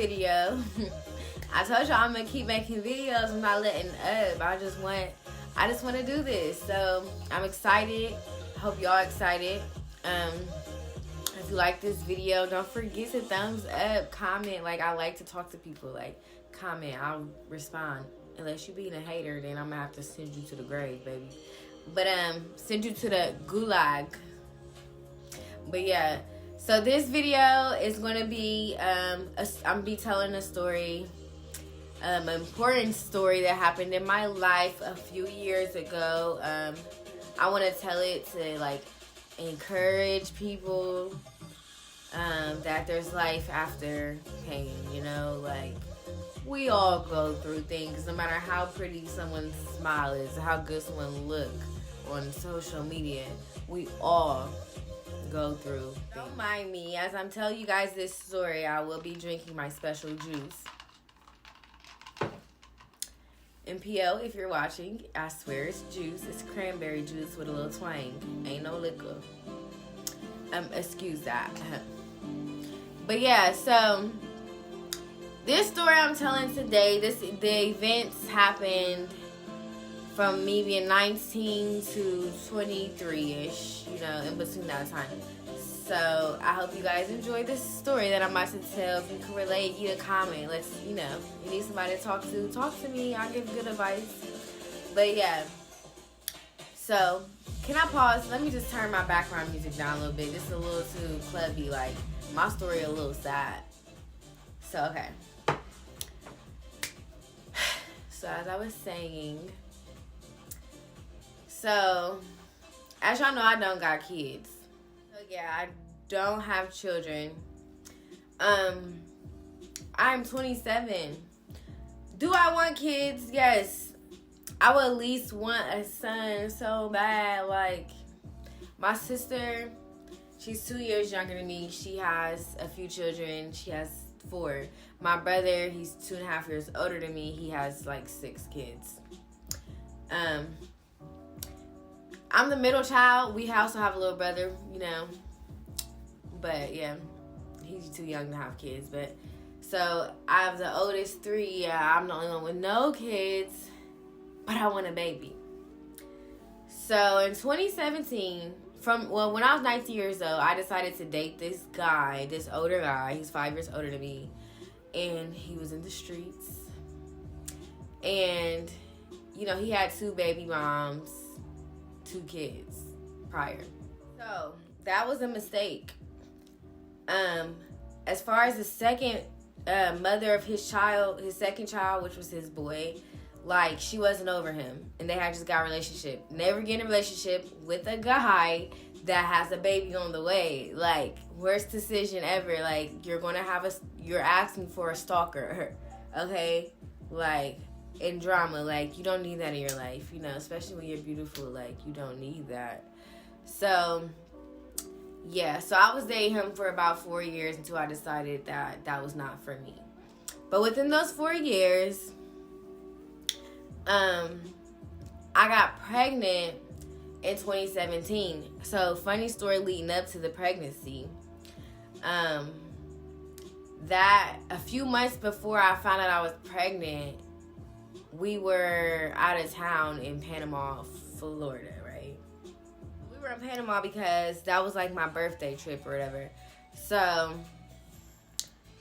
video. I told y'all I'm gonna keep making videos. I'm not letting up. I just want to do this. So I'm excited. Hope y'all excited. If you like this video, don't forget to thumbs up, comment. Like, I like to talk to people. Like, comment, I'll respond. Unless you being a hater, then I'm gonna have to send you to the grave, baby. But send you to the gulag. But yeah, so this video is gonna be I'm gonna be telling a story, an important story that happened in my life a few years ago. I want to tell it to like encourage people that there's life after pain. You know, like we all go through things, no matter how pretty someone's smile is, how good someone look on social media. We all go through things. Don't mind me as I'm telling you guys this story. I will be drinking my special juice. MPO, if you're watching, I swear it's juice. It's cranberry juice with a little twang. Ain't no liquor. Excuse that. But yeah, so this story I'm telling today, the events happened from me being 19 to 23-ish, you know, in between that time. So I hope you guys enjoy this story that I'm about to tell. If you can relate, you can comment. Let's, you know, you need somebody to talk to me. I'll give good advice. But yeah. So, can I pause? Let me just turn my background music down a little bit. This is a little too clubby. Like, my story a little sad. So, okay. So, as I was saying, so, as y'all know, I don't got kids. So, yeah, I don't have children. I'm 27. Do I want kids? Yes. I would at least want a son so bad. Like, my sister, she's 2 years younger than me. She has a few children. She has 4. My brother, he's 2.5 years older than me. He has like 6 kids. I'm the middle child. We also have a little brother, you know. But yeah, he's too young to have kids. But so I have the oldest 3. Yeah, I'm the only one with no kids. But I want a baby. So in 2017, when I was 19 years old, I decided to date this guy, this older guy. He's 5 years older than me. And he was in the streets. And, you know, he had 2 baby moms, 2 kids prior. So that was a mistake. As far as the second mother of his second child, which was his boy, like, she wasn't over him, and they had just got a relationship. Never get in a relationship with a guy that has a baby on the way. Like, worst decision ever. Like, you're asking for a stalker, okay? Like, in drama, like, you don't need that in your life, you know, especially when you're beautiful. Like, you don't need that. So, yeah, so I was dating him for about 4 years until I decided that was not for me. But within those 4 years, I got pregnant in 2017. So, funny story leading up to the pregnancy. That a few months before I found out I was pregnant, we were out of town in Panama, Florida, right? We were in Panama because that was like my birthday trip or whatever. So,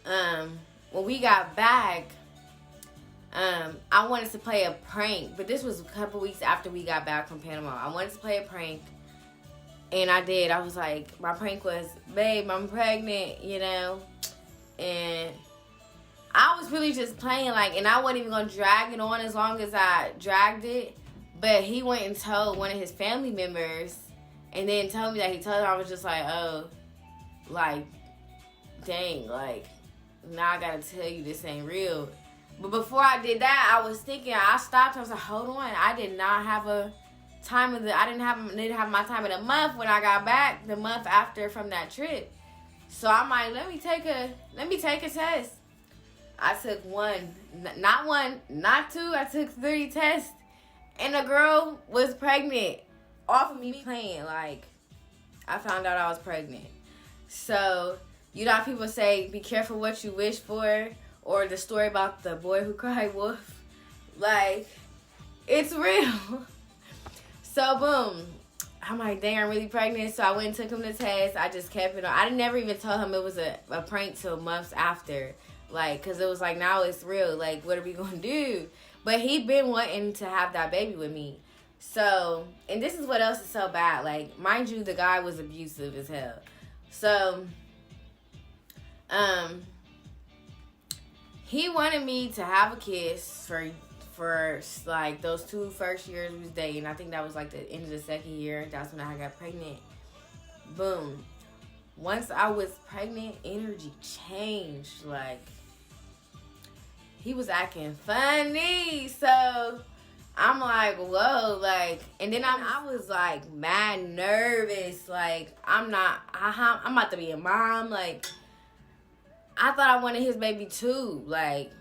when we got back, I wanted to play a prank, but this was a couple weeks after we got back from Panama. I wanted to play a prank, and I did. I was like, my prank was, babe, I'm pregnant, you know, and I was really just playing, like, and I wasn't even going to drag it on as long as I dragged it, but he went and told one of his family members, and then told me that he told him. I was just like, oh, like, dang, like, now I got to tell you this ain't real. But before I did that, I was thinking, I stopped. I was like, hold on. I did not have a time I didn't have my time of the month when I got back the month after from that trip. So I'm like, let me take a test. I took not one, not 2. I took 3 tests. And the girl was pregnant off of me playing. Like, I found out I was pregnant. So, you know how people say, be careful what you wish for? or the story about the boy who cried wolf. Like, it's real. So, boom. I'm like, dang, I'm really pregnant. So I went and took him to test. I just kept it on. I never even told him it was a prank till months after. Like, because it was like, now it's real. Like, what are we going to do? But he'd been wanting to have that baby with me. So, and this is what else is so bad. Like, mind you, the guy was abusive as hell. So, he wanted me to have a kiss for like those 2 first years we was dating. I think that was like the end of the 2nd year. That's when I got pregnant. Boom. Once I was pregnant, energy changed. Like, he was acting funny. So I'm like, whoa, like, and then I was like mad nervous. Like, I'm about to be a mom. Like, I thought I wanted his baby too. Like,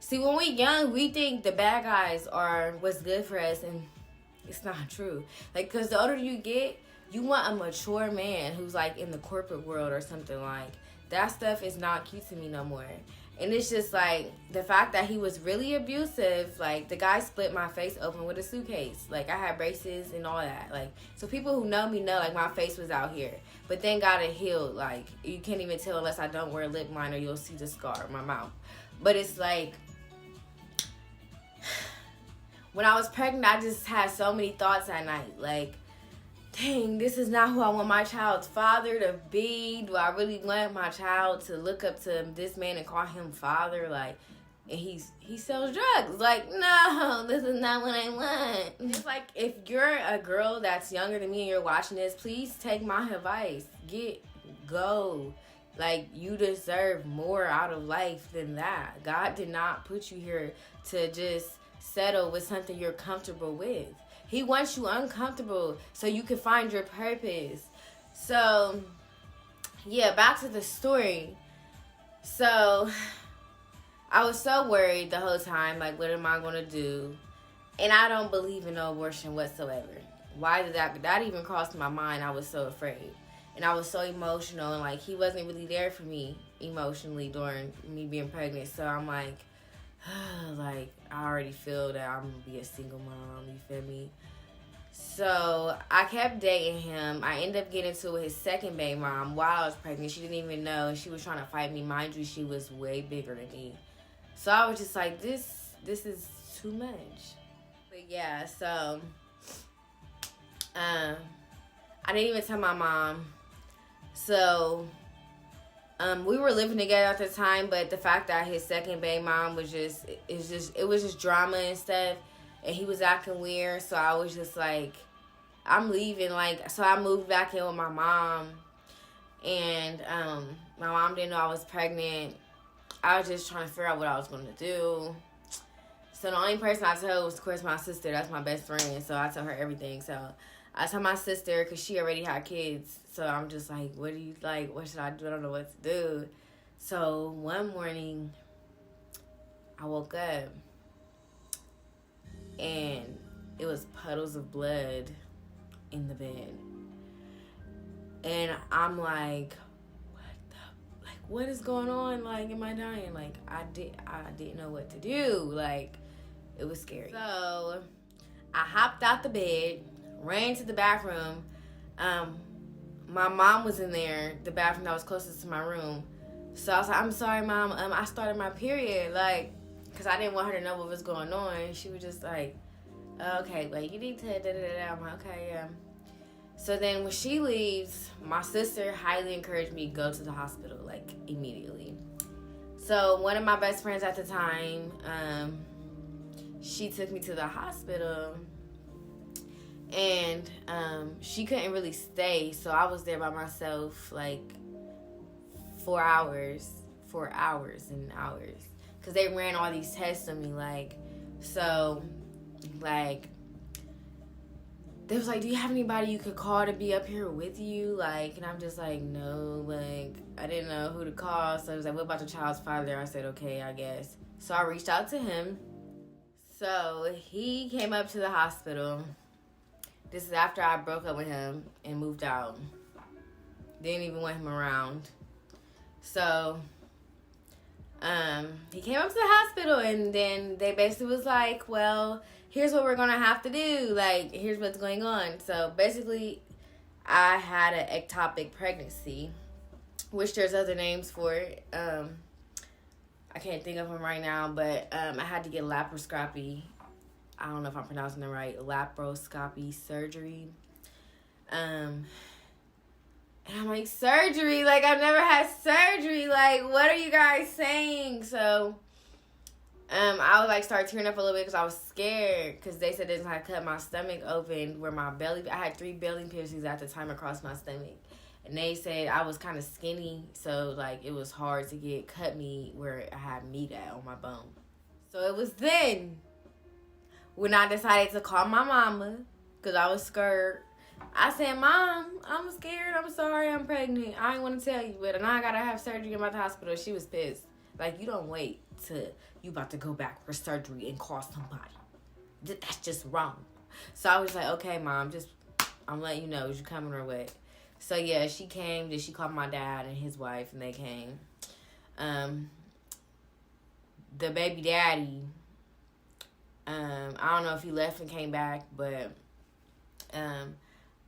see, when we young, we think the bad guys are what's good for us, and it's not true. Like, because the older you get, you want a mature man who's, like, in the corporate world or something. Like, that stuff is not cute to me no more. And it's just, like, the fact that he was really abusive. Like, the guy split my face open with a suitcase. Like, I had braces and all that. Like, so people who know me know, like, my face was out here. But then got it healed. Like, you can't even tell unless I don't wear lip liner. You'll see the scar in my mouth. But it's, like, when I was pregnant, I just had so many thoughts at night. Like, dang, this is not who I want my child's father to be. Do I really want my child to look up to this man and call him father? Like, and he sells drugs. Like, no, this is not what I want. It's like, if you're a girl that's younger than me and you're watching this, please take my advice. Go. Like, you deserve more out of life than that. God did not put you here to just settle with something you're comfortable with. He wants you uncomfortable so you can find your purpose. So, yeah, back to the story. So, I was so worried the whole time. Like, what am I going to do? And I don't believe in no abortion whatsoever. Why did that even cross my mind? I was so afraid. And I was so emotional. And, like, he wasn't really there for me emotionally during me being pregnant. So, I'm like, like, I already feel that I'm going to be a single mom, you feel me? So, I kept dating him. I ended up getting into his second baby mom while I was pregnant. She didn't even know. She was trying to fight me. Mind you, she was way bigger than me. So, I was just like, this is too much. But, yeah, so, I didn't even tell my mom. So, we were living together at the time, but the fact that his second baby mom was it was just drama and stuff, and he was acting weird, so I was just like, I'm leaving. Like, so I moved back in with my mom, and my mom didn't know I was pregnant. I was just trying to figure out what I was going to do. So the only person I told was, of course, my sister. That's my best friend, so I tell her everything. So I told my sister because she already had kids. So I'm just like, what do you like? What should I do? I don't know what to do. So one morning, I woke up and it was puddles of blood in the bed. And I'm like, what is going on? Like, am I dying? Like, I didn't know what to do. Like, it was scary. So I hopped out the bed, ran to the bathroom. My mom was in there, the bathroom that was closest to my room. So I was like, I'm sorry, Mom. I started my period, like, because I didn't want her to know what was going on. She was just like, okay, like, you need to da-da-da-da. I'm like, okay, yeah. So then when she leaves, my sister highly encouraged me to go to the hospital, like, immediately. So one of my best friends at the time, she took me to the hospital. And she couldn't really stay, so I was there by myself, like, 4 hours and hours. Because they ran all these tests on me, like, so, like, they was like, do you have anybody you could call to be up here with you? Like, and I'm just like, no, like, I didn't know who to call. So I was like, what about the child's father? I said, okay, I guess. So I reached out to him. So he came up to the hospital. This is after I broke up with him and moved out. Didn't even want him around. So, he came up to the hospital, and then they basically was like, well, here's what we're gonna have to do. Like, here's what's going on. So basically, I had an ectopic pregnancy, which there's other names for it. I can't think of them right now, but I had to get laparoscopy. I don't know if I'm pronouncing it right. Laparoscopy surgery. And I'm like, surgery? Like, I've never had surgery. Like, what are you guys saying? So, I would, like, start tearing up a little bit because I was scared. Because they said they had to cut my stomach open where my belly... I had 3 belly piercings at the time across my stomach. And they said I was kind of skinny. So, like, it was hard to get cut meat where I had meat at on my bone. So, it was then when I decided to call my mama because I was scared. I said, Mom, I'm scared. I'm sorry I'm pregnant. I ain't want to tell you, but now I got to have surgery in the hospital. She was pissed. Like, you don't wait till you about to go back for surgery and call somebody. That's just wrong. So I was like, okay, Mom, I'm letting you know. Is you coming or what? So, yeah, she came. Then she called my dad and his wife, and they came. The baby daddy, I don't know if he left and came back, but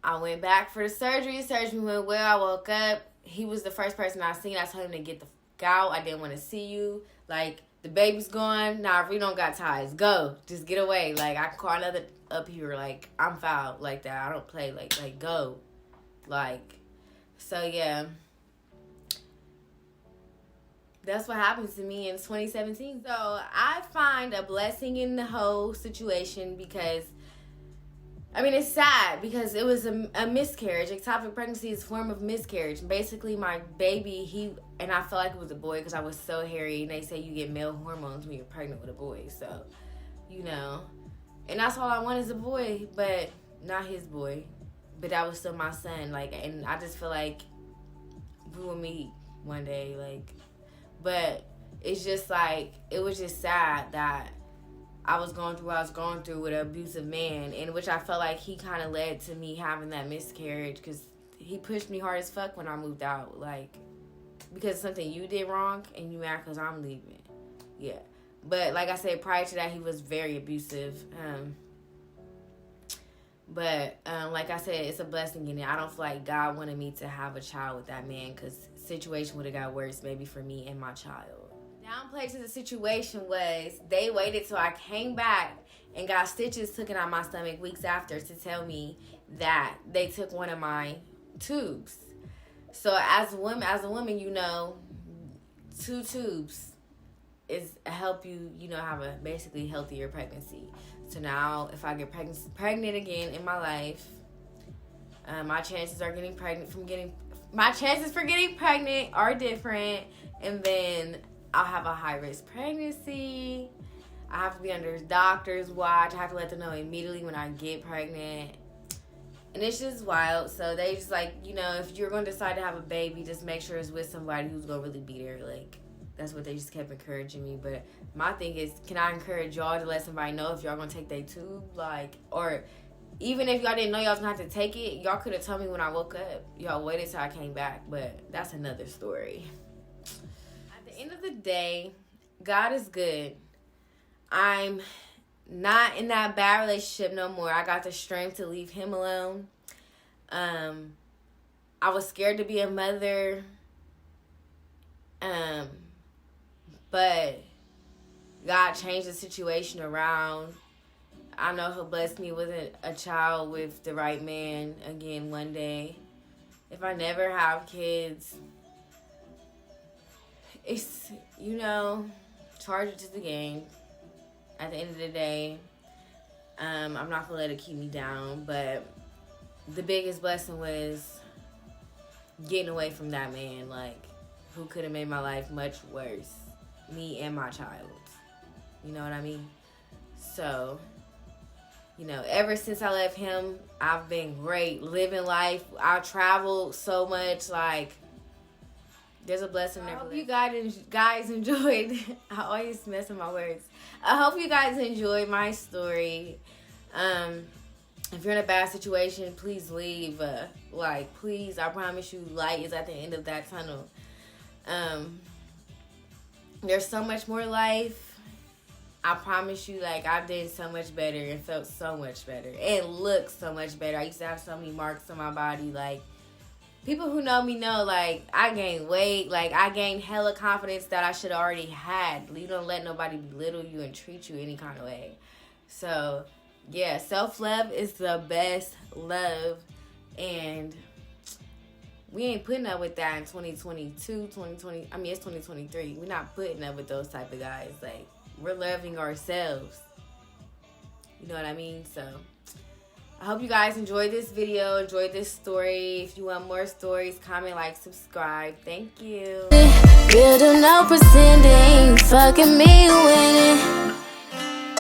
I went back for the surgery. Surgery went well. I woke up. He was the first person I seen. I told him to get the fuck out. I didn't want to see you. Like, the baby's gone. Nah, if we don't got ties, go. Just get away. Like, I can call another up here. Like, I'm foul like that. I don't play. Like go. Like, so, yeah. That's what happened to me in 2017. So, I find a blessing in the whole situation because... I mean, it's sad because it was a miscarriage. Ectopic pregnancy is a form of miscarriage. Basically, my baby, and I felt like it was a boy because I was so hairy. And they say you get male hormones when you're pregnant with a boy. So, you know. And that's all I want is a boy, but not his boy. But that was still my son. Like, and I just feel like we will meet one day. Like, but it's just like, it was just sad that I was going through what I was going through with an abusive man, in which I felt like he kind of led to me having that miscarriage because he pushed me hard as fuck when I moved out, like, because of something you did wrong and you mad because I'm leaving. Yeah. But like I said, prior to that, he was very abusive. But like I said, it's a blessing in it. I don't feel like God wanted me to have a child with that man because the situation would have got worse maybe for me and my child. Downplay to the situation was they waited till I came back and got stitches taken out my stomach weeks after to tell me that they took one of my tubes. So as a woman, you know, 2 tubes is help you, you know, have a basically healthier pregnancy. So now if I get pregnant again in my life, my chances for getting pregnant are different, and then I'll have a high-risk pregnancy. I have to be under doctor's watch. I have to let them know immediately when I get pregnant. And it's just wild. So they just like, you know, if you're going to decide to have a baby, just make sure it's with somebody who's going to really be there. Like, that's what they just kept encouraging me. But my thing is, can I encourage y'all to let somebody know if y'all going to take their tube? Like, or even if y'all didn't know y'all was going to have to take it, y'all could have told me when I woke up. Y'all waited till I came back. But that's another story. At the end of the day, God is good. I'm not in that bad relationship no more. I got the strength to leave him alone. I was scared to be a mother. But God changed the situation around. I know he'll bless me with a child with the right man again one day. If I never have kids, it's, you know, charge it to the game. At the end of the day, I'm not going to let it keep me down. But the biggest blessing was getting away from that man, like, who could have made my life much worse. Me and my child. You know what I mean? So, you know, ever since I left him, I've been great. Living life. I traveled so much, like, there's a blessing there. I hope you guys enjoyed. I always mess with my words. I hope you guys enjoyed my story. If you're in a bad situation, please leave. Like, please, I promise you, light is at the end of that tunnel. there's so much more life. I promise you, like, I've done so much better and felt so much better and looked so much better. I used to have so many marks on my body. Like, people who know me know, like, I gained weight. Like, I gained hella confidence that I should have already had. You don't let nobody belittle you and treat you any kind of way. So, yeah, self-love is the best love. And we ain't putting up with that in 2022, 2020. I mean, it's 2023. We're not putting up with those type of guys. Like, we're loving ourselves. You know what I mean? So, I hope you guys enjoyed this video, enjoyed this story. If you want more stories, comment, like, subscribe. Thank you. Real to no pretending, fucking me with